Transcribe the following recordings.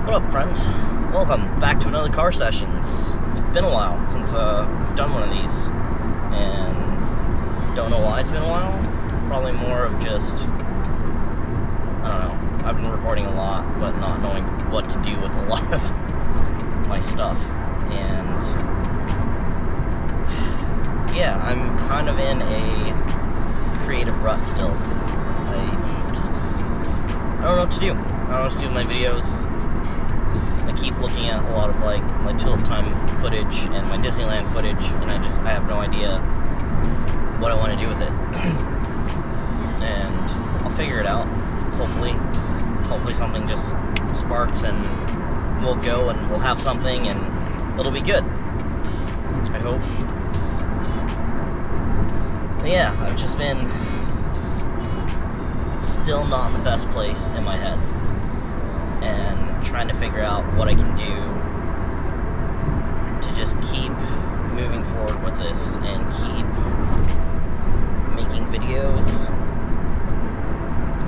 What up, friends? Welcome back to another car sessions. It's been a while since we've done one of these, and don't know why it's been a while. Probably more of just, I don't know, I've been recording a lot, but not knowing what to do with a lot of my stuff, and yeah, I'm kind of in a creative rut still. I don't know what to do. I don't know what to do with my videos. I keep looking at a lot of like my Tulip Time footage and my Disneyland footage, and I have no idea what I want to do with it. And I'll figure it out. Hopefully something just sparks and we'll go and we'll have something and it'll be good. I hope. But yeah, I've just been still not in the best place in my head, and trying to figure out what I can do to just keep moving forward with this and keep making videos.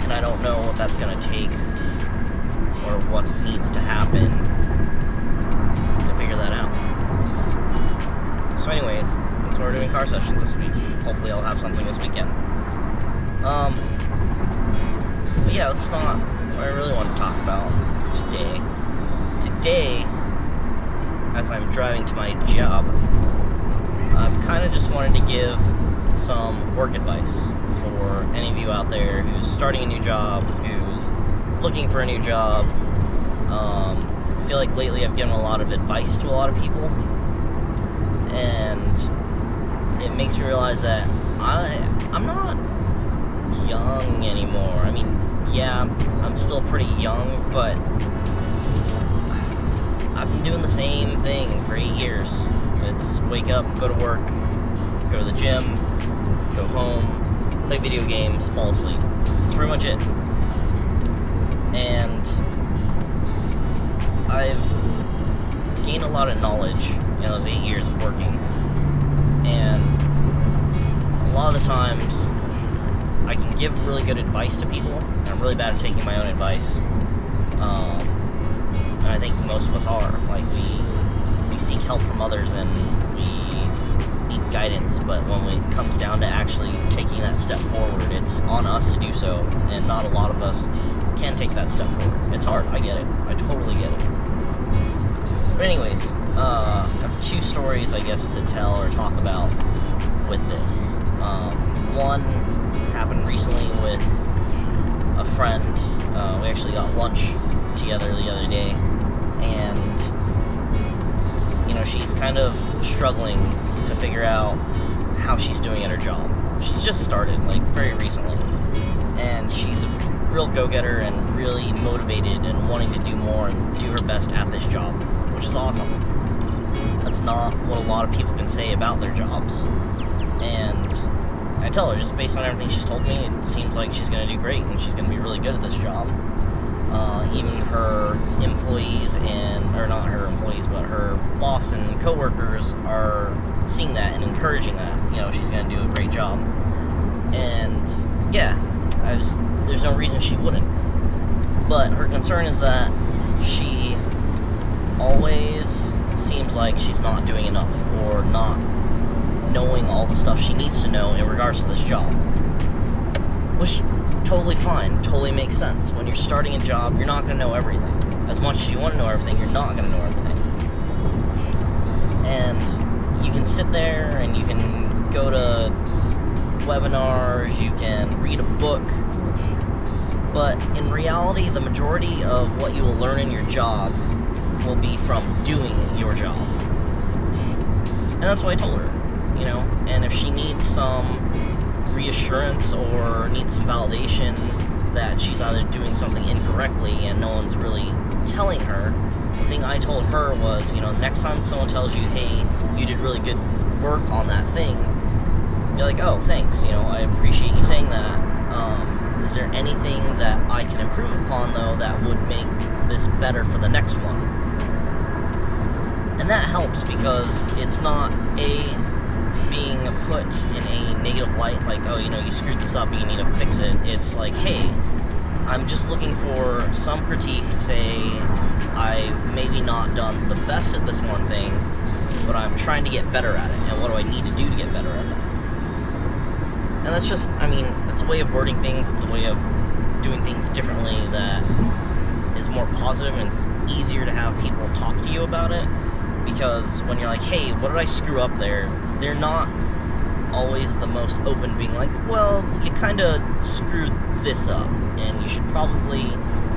And I don't know what that's going to take or what needs to happen to figure that out. So anyways, that's why we're doing car sessions this week. Hopefully I'll have something this weekend. But yeah, that's not what I really want to talk about today. Today, as I'm driving to my job, I've kind of just wanted to give some work advice for any of you out there who's starting a new job, who's looking for a new job. I feel like lately I've given a lot of advice to a lot of people, and it makes me realize that I'm not young anymore. I mean, yeah, I'm still pretty young, but I've been doing the same thing for 8 years. It's wake up, go to work, go to the gym, go home, play video games, fall asleep. That's pretty much it. And I've gained a lot of knowledge in those 8 years of working, and a lot of the times I can give really good advice to people, and I'm really bad at taking my own advice. And I think most of us are. Like, we seek help from others and we need guidance, but when it comes down to actually taking that step forward, it's on us to do so, and not a lot of us can take that step forward. It's hard, I get it. I totally get it. But anyways, I have two stories, I guess, to tell or talk about with this. One happened recently with a friend. We actually got lunch together the other day, and she's kind of struggling to figure out how she's doing at her job. She's just started, like, very recently, and she's a real go-getter and really motivated and wanting to do more and do her best at this job, which is awesome. That's not what a lot of people can say about their jobs, and I tell her, just based on everything she's told me, it seems like she's going to do great and she's going to be really good at this job. Even her employees or not her employees, but her boss and coworkers are seeing that and encouraging that. She's going to do a great job. And yeah, there's no reason she wouldn't. But her concern is that she always seems like she's not doing enough or not knowing all the stuff she needs to know in regards to this job. Which, totally fine, totally makes sense. When you're starting a job, you're not going to know everything. As much as you want to know everything, you're not going to know everything. And you can sit there and you can go to webinars, you can read a book, but in reality, the majority of what you will learn in your job will be from doing your job. And that's what I told her. And if she needs some reassurance or needs some validation that she's either doing something incorrectly and no one's really telling her, the thing I told her was, next time someone tells you, hey, you did really good work on that thing, you're like, oh, thanks, I appreciate you saying that. Is there anything that I can improve upon, though, that would make this better for the next one? And that helps because it's not being put in a negative light, like, oh, you screwed this up and you need to fix it. It's like, hey, I'm just looking for some critique to say I've maybe not done the best at this one thing, but I'm trying to get better at it, and what do I need to do to get better at that? And that's just, it's a way of wording things, it's a way of doing things differently that is more positive, and it's easier to have people talk to you about it, because when you're like, hey, what did I screw up there? They're not always the most open, being like, well, you kind of screwed this up, and you should probably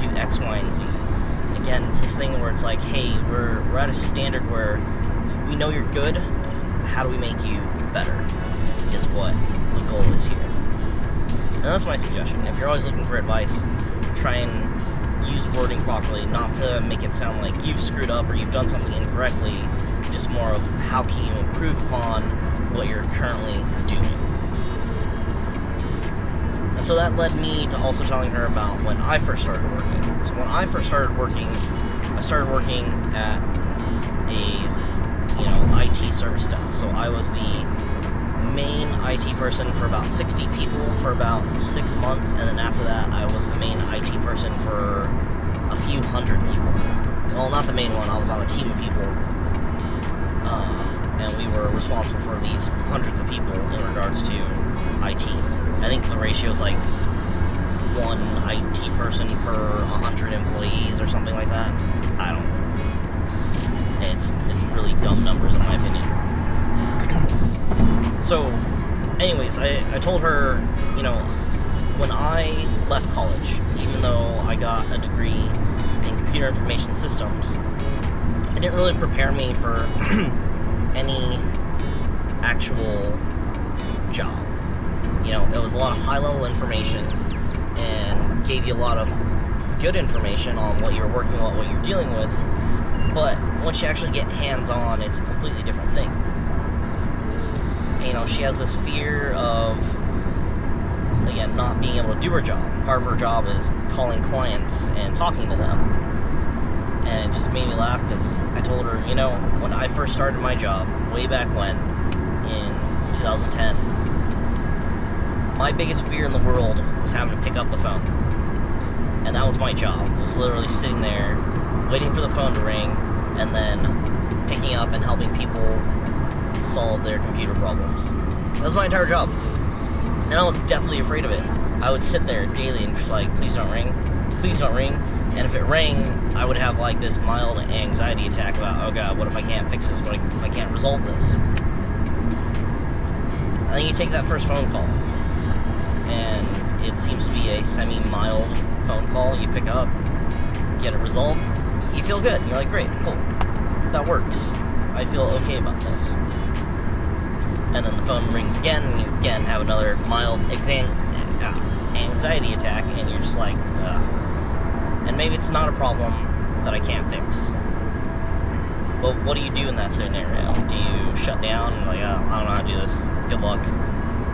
do X, Y, and Z. Again, it's this thing where it's like, hey, we're at a standard where we know you're good, how do we make you better, is what the goal is here. And that's my suggestion. If you're always looking for advice, try and use wording properly, not to make it sound like you've screwed up or you've done something incorrectly, just more of how can you improve upon what you're currently doing. And so that led me to also telling her about when I first started working. So when I first started working, I started working at a IT service desk. So I was the main IT person for about 60 people for about 6 months, and then after that I was the main IT person for a few hundred people. Well, not the main one, I was on a team of people, and we were responsible for these hundreds of people in regards to IT. I think the ratio is like one IT person per 100 employees or something like that. I don't know. It's really dumb numbers in my opinion. So, anyways, I told her, when I left college, even though I got a degree in computer information systems, it didn't really prepare me for any actual job. It was a lot of high-level information and gave you a lot of good information on what you're working with, what you're dealing with, but once you actually get hands-on, it's a completely different thing. She has this fear of, again, not being able to do her job. Part of her job is calling clients and talking to them. And it just made me laugh because I told her, when I first started my job, way back when, in 2010, my biggest fear in the world was having to pick up the phone. And that was my job. I was literally sitting there, waiting for the phone to ring, and then picking up and helping people solve their computer problems. That was my entire job. And I was definitely afraid of it. I would sit there daily and just like, please don't ring, please don't ring. And if it rang, I would have like this mild anxiety attack about, oh god, what if I can't fix this? What if I can't resolve this? And then you take that first phone call, and it seems to be a semi-mild phone call. You pick up, get it resolved, you feel good. You're like, great, cool, that works. I feel okay about this. And then the phone rings again, and you again have another mild anxiety attack, and you're just like, ugh. And maybe it's not a problem that I can't fix. But what do you do in that scenario? Do you shut down and like, oh, I don't know how to do this, good luck?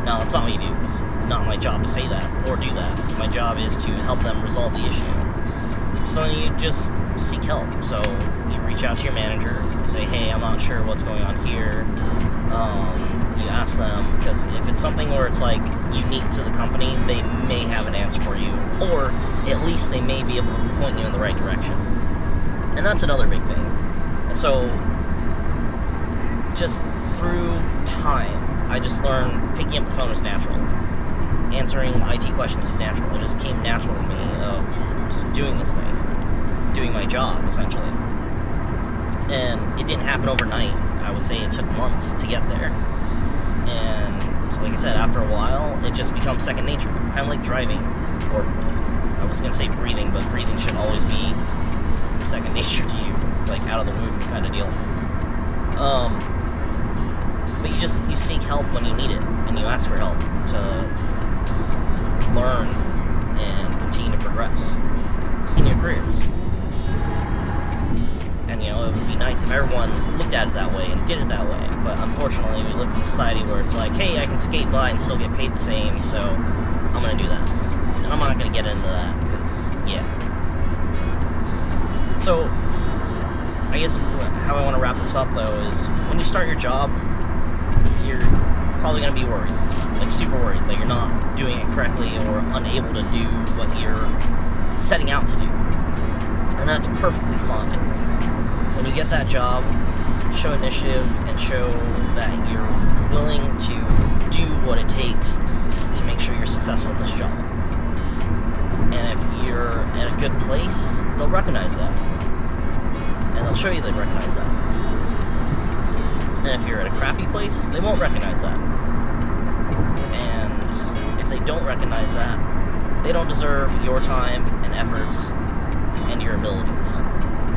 No, it's not what you do. It's not my job to say that or do that. My job is to help them resolve the issue. So then you just seek help. So you reach out to your manager, you say, hey, I'm not sure what's going on here. You ask them, because if it's something where it's like unique to the company, they may have an answer for you, or at least they may be able to point you in the right direction. And that's another big thing. And so just through time, I just learned picking up the phone is natural. Answering IT questions is natural. It just came natural to me of just doing this thing, doing my job, essentially. And it didn't happen overnight. I would say it took months to get there. And so like I said, after a while, it just becomes second nature. Kind of like driving, or I was going to say breathing, but breathing should always be second nature to you, like out of the womb kind of deal. But you seek help when you need it, and you ask for help to learn and continue to progress in your careers. And it would be nice if everyone looked at it that way and did it that way, but unfortunately we live in a society where it's like, hey, I can skate by and still get paid the same, so I'm going to do that. And I'm not going to get into that, because, yeah. So, I guess how I want to wrap this up, though, is when you start your job, you're probably going to be worried. like super worried that you're not doing it correctly or unable to do what you're setting out to do. And that's perfectly fine. When you get that job, show initiative and show that you're willing to do what it takes to make sure you're successful at this job. And if you're in a good place, they'll recognize that. And they'll show you they recognize that. And if you're at a crappy place, they won't recognize that. And if they don't recognize that, they don't deserve your time and efforts and your abilities.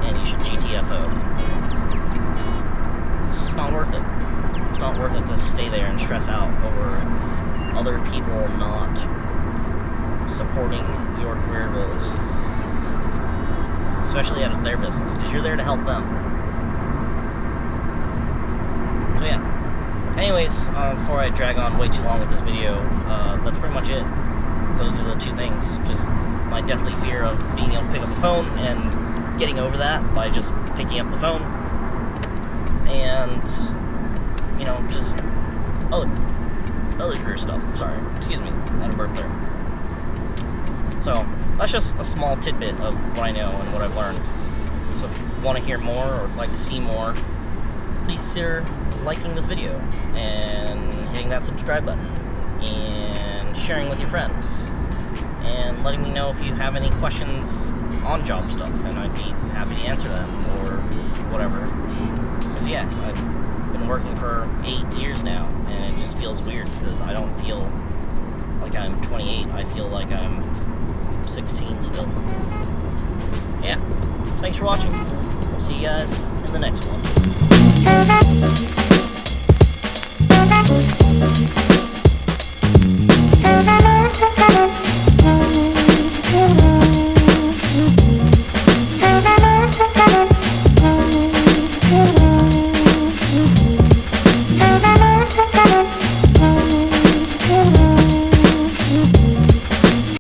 And you should GTFO. It's just not worth it. It's not worth it to stay there and stress out over other people not supporting your career goals. Especially out of their business, because you're there to help them. So yeah. Anyways, before I drag on way too long with this video, that's pretty much it. Those are the two things. Just my deathly fear of being able to pick up the phone and getting over that by just picking up the phone. And, you know, just other career stuff. Sorry. Excuse me. I had a burp there. So, that's just a small tidbit of what I know and what I've learned. So if you want to hear more or like to see more, please consider liking this video and hitting that subscribe button and sharing with your friends and letting me know if you have any questions on job stuff, and I'd be happy to answer them or whatever. Because yeah, I've been working for 8 years now, and it just feels weird because I don't feel like I'm 28. I feel like I'm 16 still. Yeah. Thanks for watching. We'll see you guys in the next one.